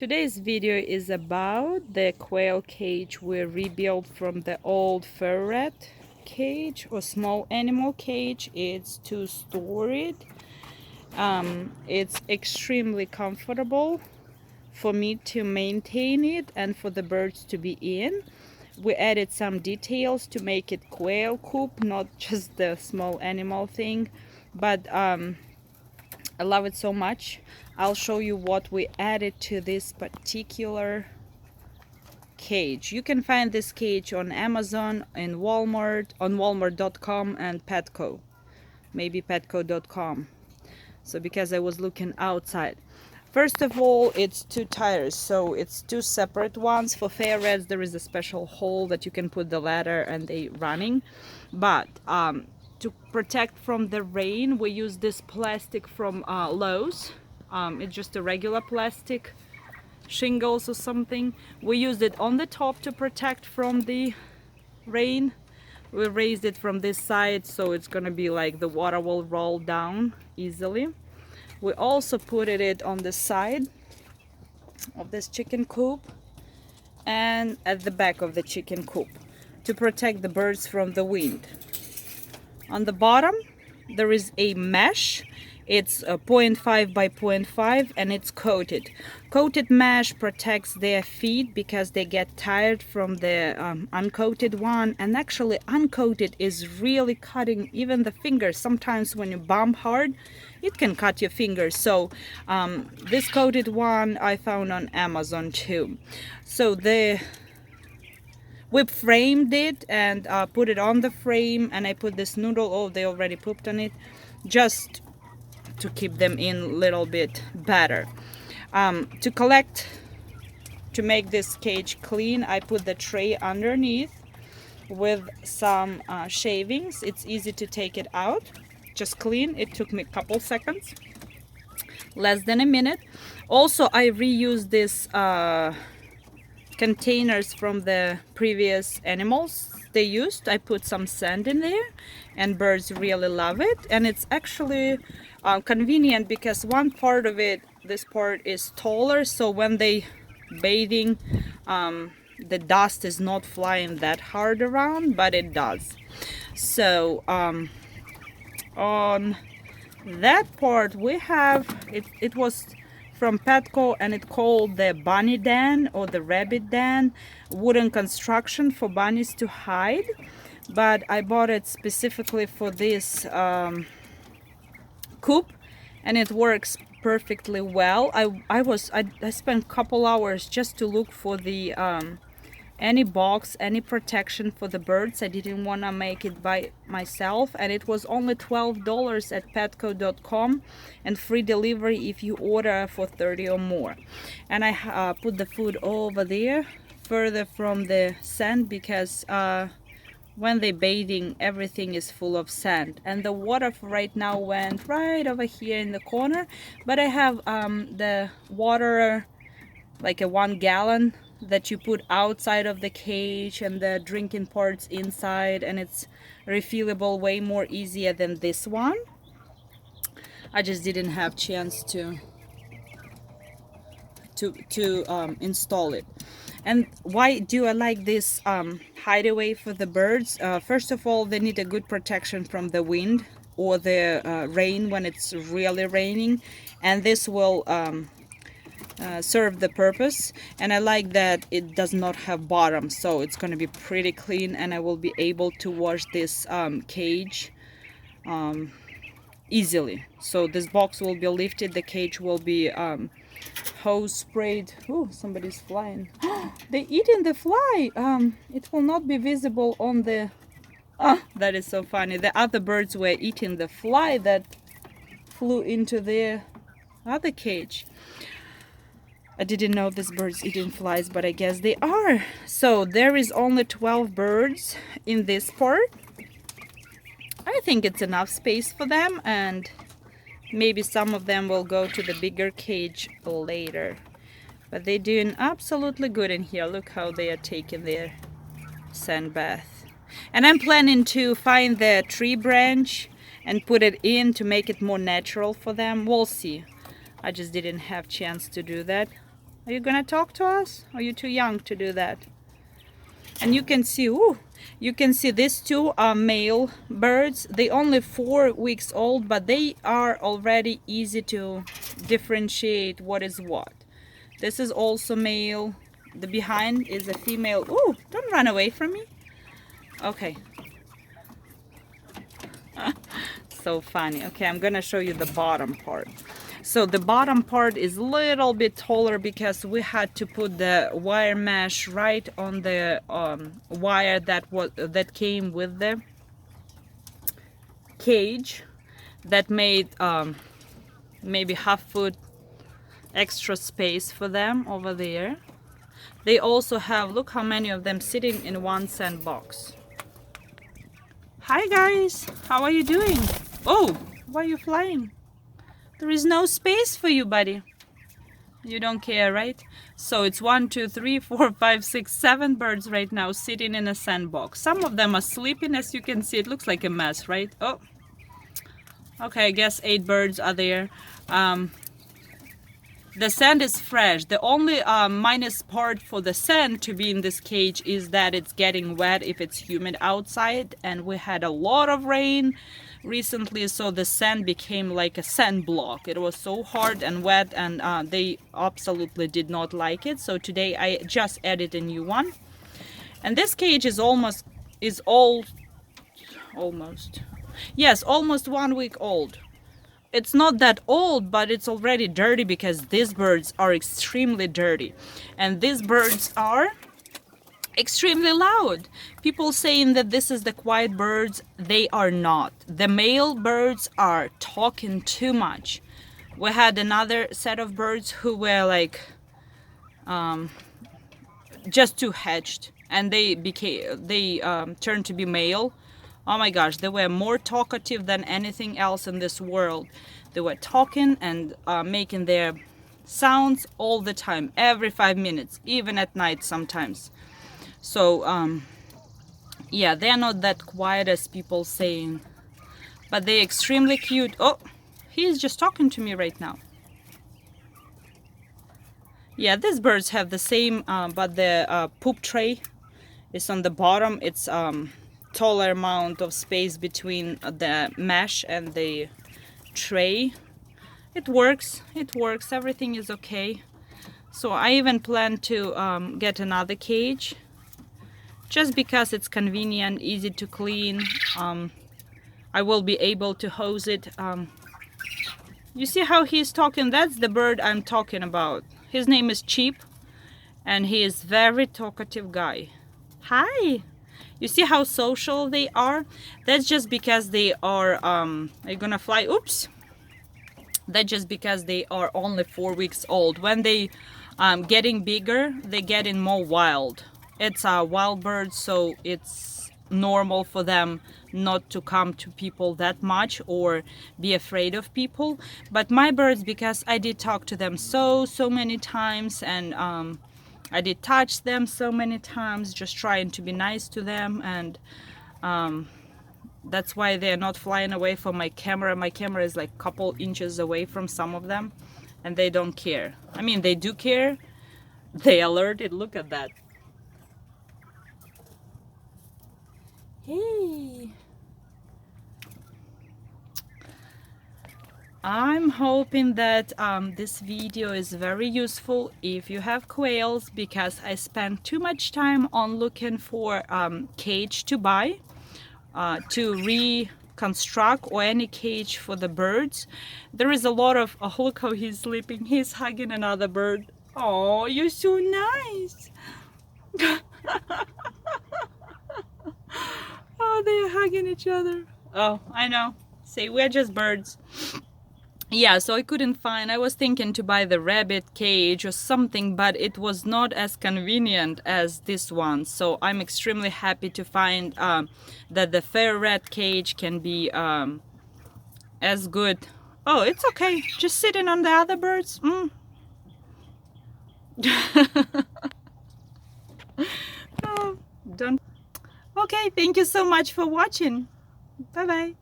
Today's video is about the quail cage we rebuilt from the old ferret cage or small animal cage. It's two-storied. It's extremely comfortable for me to maintain it and for the birds to be in. We added some details to make it quail coop, not just the small animal thing, but I love it so much. I'll show you what we added to this particular cage. You can find this cage on Amazon and Walmart, on walmart.com and Petco, maybe petco.com. So because I was looking outside. First of all, it's two tires, so it's two separate ones. For ferrets there is a special hole that you can put the ladder and they running, but to protect from the rain we use this plastic from Lowe's. It's just a regular plastic, shingles or something. We used it on the top to protect from the rain. We raised it from this side so it's gonna be like the water will roll down easily. We also put it on the side of this chicken coop and at the back of the chicken coop to protect the birds from the wind. On the bottom there is a mesh. It's 0.5 by 0.5 and it's coated. Coated mesh protects their feet because they get tired from the uncoated one, and actually uncoated is really cutting even the fingers. Sometimes when you bump hard it can cut your fingers. So this coated one I found on Amazon too. So we framed it and put it on the frame, and I put this noodle, oh they already pooped on it, just to keep them in a little bit better. To make this cage clean, I put the tray underneath with some shavings. It's easy to take it out, just clean. It took me a couple seconds, less than a minute. Also I reused this containers from the previous animals they used. I put some sand in there and birds really love it, and it's actually convenient because one part of it, this part is taller, so when they bathing the dust is not flying that hard around, but it does. So on that part we have it was from Petco and it called the bunny den or the rabbit den, wooden construction for bunnies to hide, but I bought it specifically for this coop and it works perfectly well. I spent a couple hours just to look for the any box, any protection for the birds. I didn't want to make it by myself, and it was only $12 at petco.com and free delivery if you order for 30 or more. And I put the food over there further from the sand because when they're bathing everything is full of sand, and the water for right now went right over here in the corner, but I have the water, like a 1 gallon that you put outside of the cage and the drinking parts inside, and it's refillable, way more easier than this one. I just didn't have chance to install it. And why do I like this hideaway for the birds? First of all, they need a good protection from the wind or the rain when it's really raining, and this will serve the purpose. And I like that it does not have bottom, so it's going to be pretty clean, and I will be able to wash this cage easily. So this box will be lifted, the cage will be hose sprayed. Oh, somebody's flying. They eating the fly. It will not be visible on the that is so funny. The other birds were eating the fly that flew into their other cage. I didn't know these birds eating flies, but I guess they are. So there is only 12 birds in this part. I think it's enough space for them, and maybe some of them will go to the bigger cage later. But they're doing absolutely good in here. Look how they are taking their sand bath. And I'm planning to find the tree branch and put it in to make it more natural for them. We'll see. I just didn't have chance to do that. Are you gonna talk to us? Or are you too young to do that? And you can see, ooh, you can see these two are male birds. They only 4 weeks old, but they are already easy to differentiate what is what. This is also male. The behind is a female. Ooh, don't run away from me. Okay. So funny. Okay, I'm gonna show you the bottom part. So the bottom part is a little bit taller because we had to put the wire mesh right on the wire that came with the cage, that made maybe half-foot extra space for them over there. They also have, look how many of them sitting in one sandbox. Hi guys, how are you doing? Oh, why are you flying? There is no space for you, buddy. You don't care, right? So it's 1, 2, 3, 4, 5, 6, 7 birds right now sitting in a sandbox. Some of them are sleeping, as you can see. It looks like a mess, right? Oh, okay, I guess 8 birds are there. The sand is fresh. The only minus part for the sand to be in this cage is that it's getting wet if it's humid outside, and we had a lot of rain recently, so the sand became like a sand block. It was so hard and wet, and they absolutely did not like it. So today I just added a new one, and this cage is almost 1 week old. It's not that old, but it's already dirty because these birds are extremely dirty, and these birds are extremely loud. People saying that this is the quiet birds. They are not. The male birds are talking too much. We had another set of birds who were like just too hatched, and they turned to be male. Oh my gosh, they were more talkative than anything else in this world. They were talking and making their sounds all the time, every 5 minutes, even at night sometimes. So yeah, they're not that quiet as people saying, but they're extremely cute. Oh, he's just talking to me right now. Yeah, these birds have the same, but the poop tray is on the bottom. It's taller amount of space between the mesh and the tray. It works, everything is okay. So I even plan to get another cage just because it's convenient, easy to clean. I will be able to hose it. You see how he's talking? That's the bird I'm talking about. His name is Cheap, and he is very talkative guy. Hi. You see how social they are? That's just because they are you gonna fly? Oops. That's just because they are only 4 weeks old. When they getting bigger, they getting more wild. It's a wild bird, so it's normal for them not to come to people that much or be afraid of people. But my birds, because I did talk to them so many times, and I did touch them so many times, just trying to be nice to them, and that's why they're not flying away from my camera. My camera is like a couple inches away from some of them, and they don't care. I mean, they do care. They alerted. Look at that. Hey. I'm hoping that this video is very useful if you have quails, because I spent too much time on looking for cage to buy, to reconstruct, or any cage for the birds. There is a lot of, oh, look how he's sleeping. He's hugging another bird. Oh, you're so nice. Oh, they're hugging each other. Oh, I know. Say, we're just birds. Yeah, so I couldn't find, I was thinking to buy the rabbit cage or something, but it was not as convenient as this one. So I'm extremely happy to find that the ferret cage can be as good. Oh, it's okay. Just sitting on the other birds. Oh, don't. Okay, thank you so much for watching. Bye-bye.